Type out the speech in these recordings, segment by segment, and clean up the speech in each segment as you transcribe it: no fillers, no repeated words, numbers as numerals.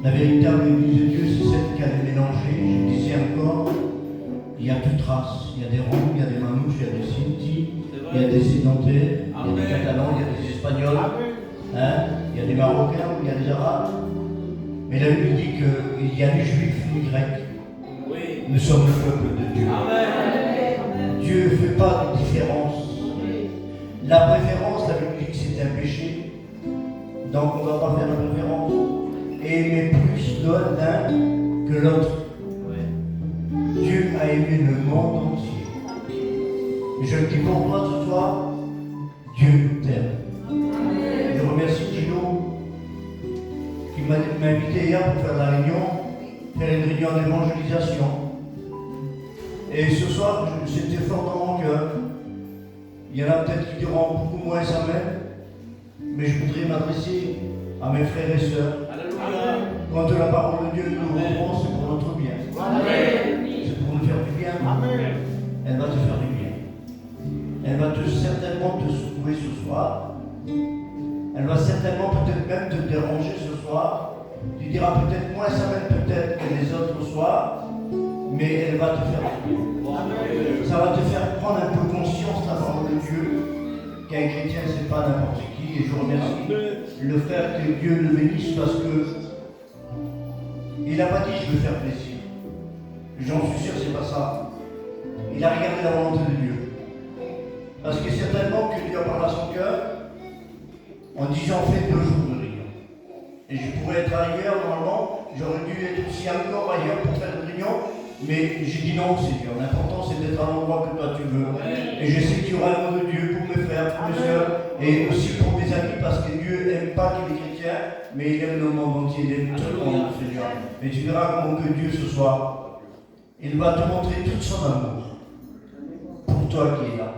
La véritable Église de Dieu, c'est celle qui a les mélangés. Je disais encore, il y a toute race. Il y a des Roms, il y a des Manouches, il y a des Sinti, il y a des Sédentaires, il y a des Catalans, il y a des Espagnols, hein, il y a des Marocains, il y a des Arabes. Mais la Bible dit qu'il y a des Juifs, des Grecs. Nous sommes le peuple de Dieu. Dieu ne fait pas de différence. La préférence, la Bible dit que c'est un péché. Donc on ne va pas faire la préférence. Et aimer plus l'un que l'autre. Dieu a aimé le monde entier. Et je le dis pour toi ce soir, Dieu t'aime. Je remercie Gino qui m'a invité hier pour faire la réunion, faire une réunion d'évangélisation. Et ce soir, c'était fort dans mon cœur. Il y en a peut-être qui diront beaucoup moins ça même, mais je voudrais m'adresser à mes frères et sœurs. Quand la parole de Dieu nous reprend, c'est pour notre bien. C'est pour nous faire du bien. Elle va te faire du bien. Elle va certainement te secouer ce soir. Elle va certainement peut-être même te déranger ce soir. Tu diras peut-être moins ça même peut-être que les autres soirs, mais elle va te faire du bien. Ça va te faire prendre un peu conscience de la parole de Dieu, qu'un chrétien c'est pas n'importe qui. Et je remercie le frère, que Dieu le bénisse, parce que il n'a pas dit je veux faire plaisir. J'en suis sûr, c'est pas ça. Il a regardé la volonté de Dieu. Parce que certainement que Dieu a parlé à son cœur en disant fais 2 jours de réunion. Et je pourrais être ailleurs, normalement, j'aurais dû être aussi encore ailleurs pour faire une réunion, mais j'ai dit non, Seigneur. L'important c'est d'être à l'endroit que toi tu veux. Et je sais qu'il y aura un mot de Dieu pour mes frères, pour mes soeurs, et aussi pour mes amis, parce que Dieu n'aime pas que les chrétiens, mais il aime le monde entier, il aime tout le monde, Seigneur. Et tu verras comment que Dieu ce soir, il va te montrer tout son amour pour toi qui es là.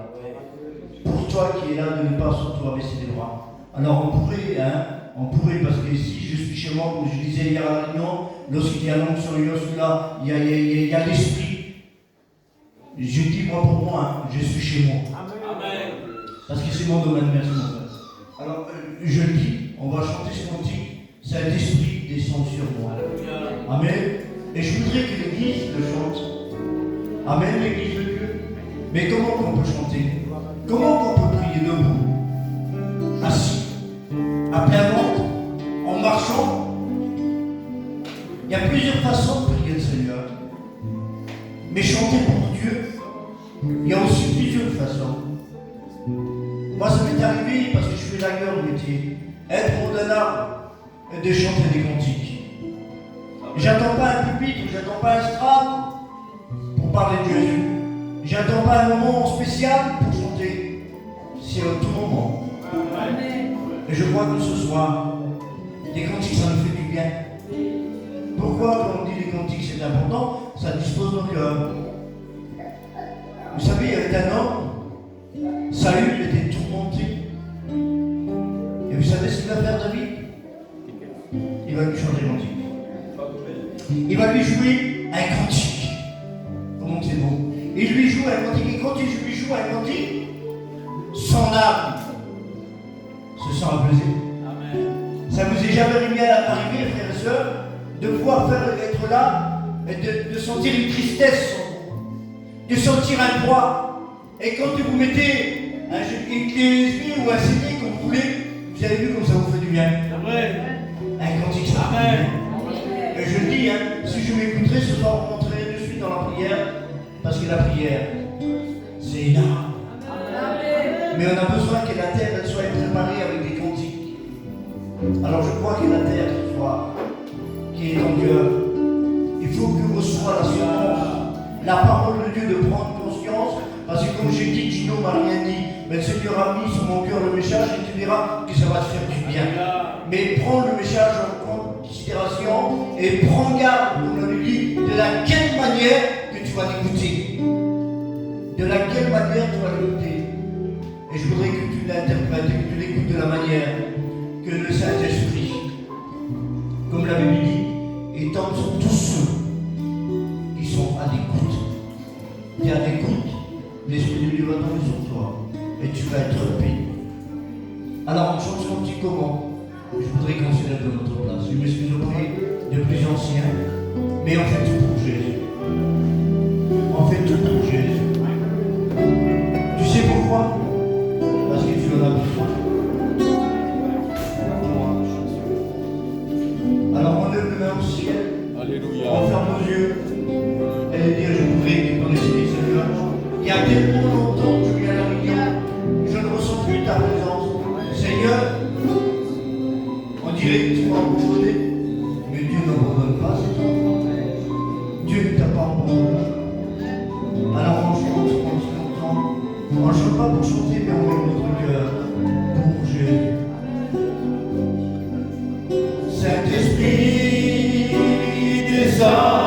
Pour toi qui es là, de ne pas surtout baisser les bras. Alors on pourrait, parce que si je suis chez moi, comme je disais hier à la réunion, lorsqu'il y a l'onction, là, il y a l'esprit. Je dis moi pour moi, je suis chez moi. Amen. Parce que c'est mon domaine, merci mon frère. Alors je le dis, on va chanter ce cantique, Saint-Esprit descend sur moi. Amen. Et je voudrais que l'Église le chante. Amen, l'Église de Dieu. Mais comment on peut chanter? Comment on peut prier debout, assis, à plein ventre, en marchant? Il y a plusieurs façons de prier le Seigneur. Mais chanter pour Dieu, il y a aussi plusieurs façons. Moi, ça m'est arrivé parce que je fais d'ailleurs le métier. Être au d'un arbre et de chanter des cantiques. J'attends pas un pupitre, j'attends pas un strade pour parler de Jésus. J'attends pas un moment spécial pour chanter. C'est à tout moment. Et je crois que ce soir, les cantiques, ça nous fait du bien. Pourquoi, quand on dit les cantiques, c'est important? Ça dispose nos cœurs. Vous savez, il y avait un homme, Saül, il était tourmenté. Et vous savez ce qu'il va faire, David? Il va lui chanter un cantique. Il va lui jouer un cantique. Comment c'est beau? Il lui joue un cantique. Et quand il lui joue un cantique, son âme se sent apaisée. Ça vous est jamais arrivé, frères et sœurs, de pouvoir être là et de sentir une tristesse, de sentir un poids. Et quand vous mettez une clé USB ou un CD comme vous voulez, vous avez vu comme ça vous fait du bien. Un cantique, ça fait du bien. Et je le dis, si je m'écouterais, ce soir, on rentrerait de suite dans la prière, parce que la prière, c'est une arme. Mais on a besoin que la terre soit préparée avec des cantiques. Alors je crois que la terre ce soir, qui est en cœur, il faut que reçoive la semence, la parole de Dieu, de prendre conscience, parce que comme j'ai dit, Gino m'a rien dit, mais le Seigneur a mis sur mon cœur le message et tu verras que ça va te faire du bien. Mais prends le message en considération et prends garde, comme on le dit, de laquelle manière que tu vas l'écouter. De laquelle manière tu vas l'écouter. Et je voudrais que tu l'interprètes, que tu l'écoutes de la manière que le Saint-Esprit, comme la Bible dit, étend sur tous ceux qui sont à l'écoute. Tu es à l'écoute, l'Esprit de Dieu va tomber sur toi et tu vas être béni. Alors, on chante son petit comment. Je voudrais qu'on se lève de notre place. Je m'excuse auprès de plus anciens, mais on fait tout pour Jésus. On fait tout pour Jésus. Tu sais pourquoi? Parce que tu en as besoin. Alors on lève le main au ciel. Alléluia. On ferme nos yeux. Et dire, je voudrais que ton esprit, Seigneur, il y a tellement longtemps que je viens à la réunion, je ne ressens plus ta présence. Seigneur, on dirait que tu m'as abandonné, mais Dieu n'abandonne pas ses enfants. Dieu ne t'a pas abandonné. Alors on chante. On ne chante pas pour chanter, mais on met notre cœur pour Jésus. Saint-Esprit, descends.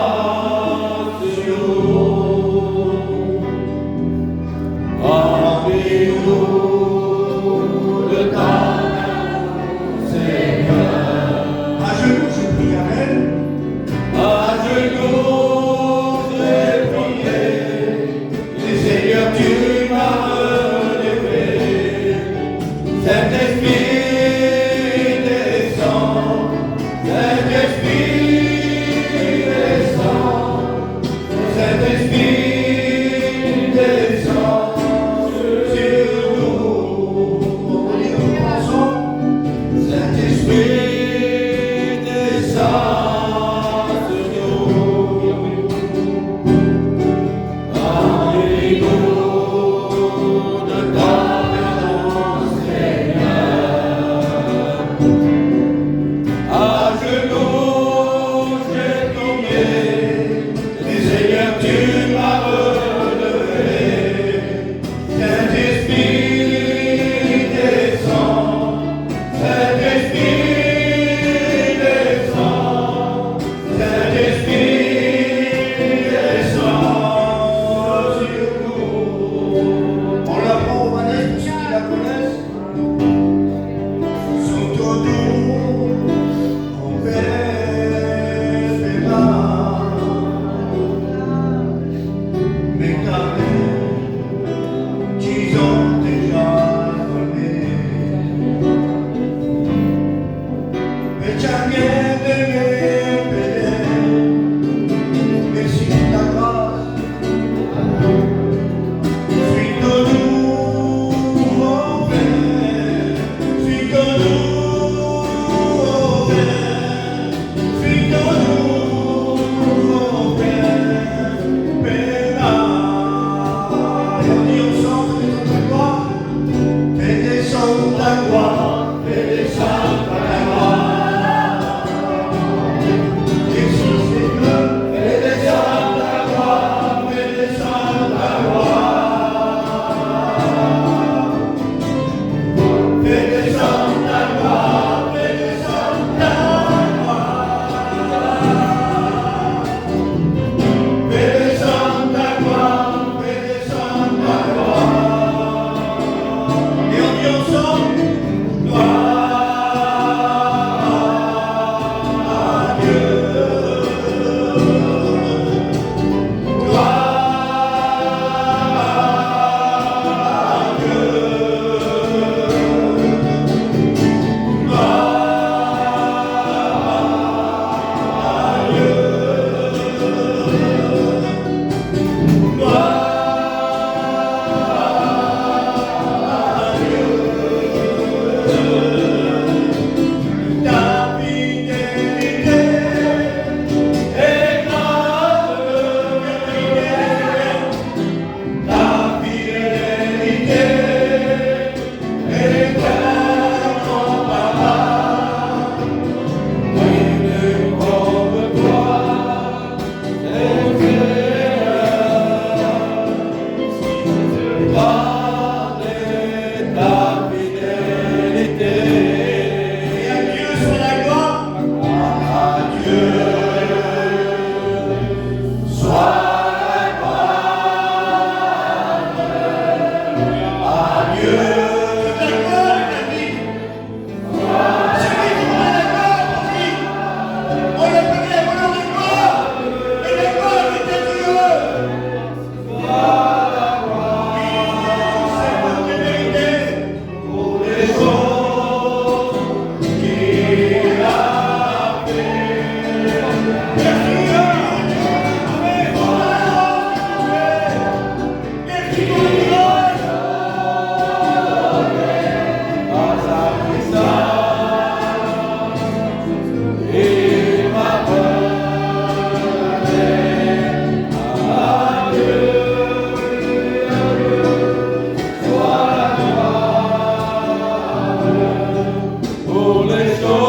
Pour les choses